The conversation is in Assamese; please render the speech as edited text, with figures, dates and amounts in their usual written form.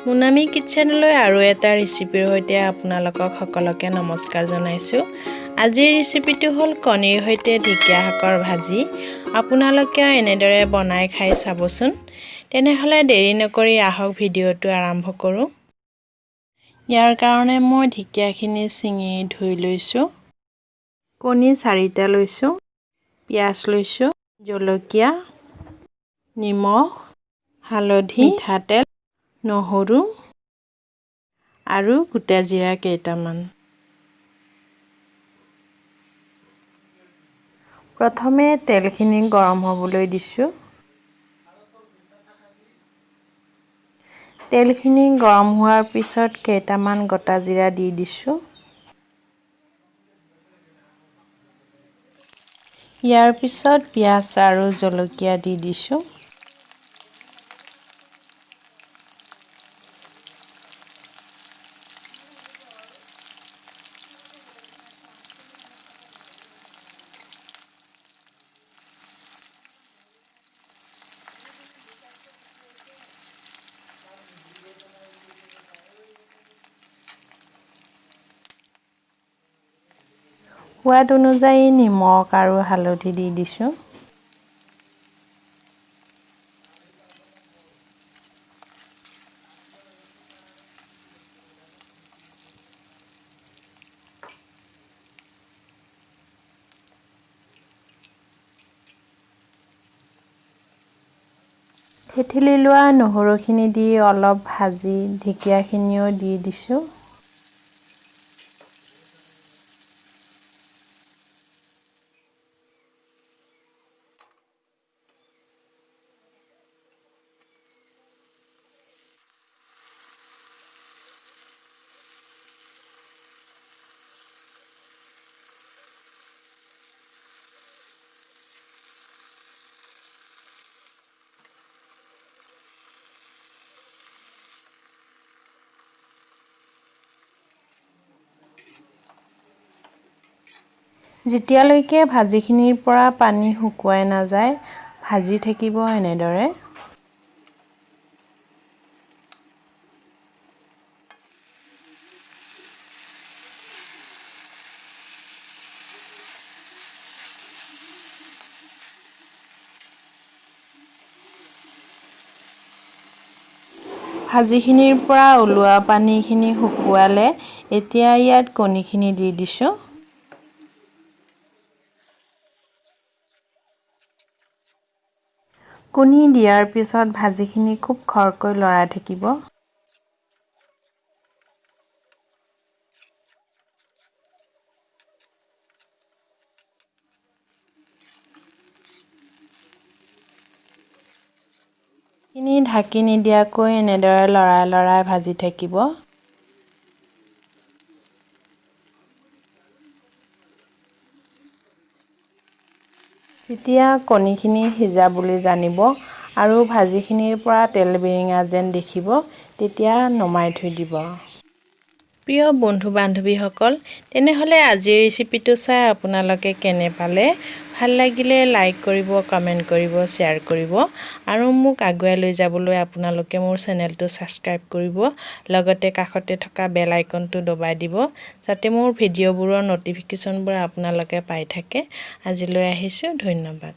মুনামি কিচেনলৈ আৰু এটা ৰেচিপিৰ সৈতে আপোনালোকক সকলোকে নমস্কাৰ জনাইছোঁ। আজিৰ ৰেচিপিটো হ'ল কণীৰ সৈতে ঢেকীয়া শাকৰ ভাজি। আপোনালোকে এনেদৰে বনাই খাই চাবচোন। তেনেহ'লে দেৰি নকৰি আহক ভিডিঅ'টো আৰম্ভ কৰোঁ। ইয়াৰ কাৰণে মই ঢেকীয়াখিনি ছিঙি ধুই লৈছোঁ। কণী 4টা লৈছোঁ। পিঁয়াজ লৈছোঁ, জলকীয়া, নিমখ, হালধি, মিঠাতেল, নহৰু আৰু গোটা জিৰা কেইটামান। প্ৰথমে তেলখিনি গৰম হ'বলৈ দিছোঁ। তেলখিনি গৰম হোৱাৰ পিছত কেইটামান গোটা জিৰা দি দিছোঁ। ইয়াৰ পিছত পিঁয়াজ আৰু জলকীয়া দি দিছোঁ। সোৱাদ অনুযায়ী নিমখ আৰু হালধি দি দিছোঁ। থেঠেলি লোৱা নহৰুখিনি দি অলপ ভাজি ঢেকীয়াখিনিও দি দিছোঁ। যেতিয়ালৈকে ভাজিখিনিৰ পৰা পানী শুকুৱাই নাযায়, ভাজি থাকিব এনেদৰে। ভাজিখিনিৰ পৰা ওলোৱা পানীখিনি শুকুৱালে এতিয়া ইয়াত কণীখিনি দি দিছোঁ। কণী দিয়াৰ পিছত ভাজিখিনি খুব খৰকৈ লৰাই থাকিব। ঢাকি নিদিয়াকৈ এনেদৰে লৰাই ভাজি থাকিব। যেতিয়া কণীখিনি সিজা বুলি জানিব আৰু ভাজিখিনিৰ পৰা তেল বিৰিঙা যেন দেখিব, তেতিয়া নমাই থৈ দিব। প্ৰিয় বন্ধু-বান্ধৱীসকল, তেনেহ'লে আজিৰ ৰেচিপিটো চাই আপোনালোকে কেনে পালে? ভাল লাগিলে লাইক কৰিব, কমেণ্ট কৰিব, শ্বেয়াৰ কৰিব আৰু মোক আগুৱাই লৈ যাবলৈ আপোনালোকে মোৰ চেনেলটো ছাবস্ক্ৰাইব কৰিব। লগতে কাষতে থকা বেল আইকনটো দবাই দিব, যাতে মোৰ ভিডিঅ'বোৰৰ ন'টিফিকেশ্যনবোৰ আপোনালোকে পাই থাকে। আজিলৈ আহিছোঁ, ধন্যবাদ।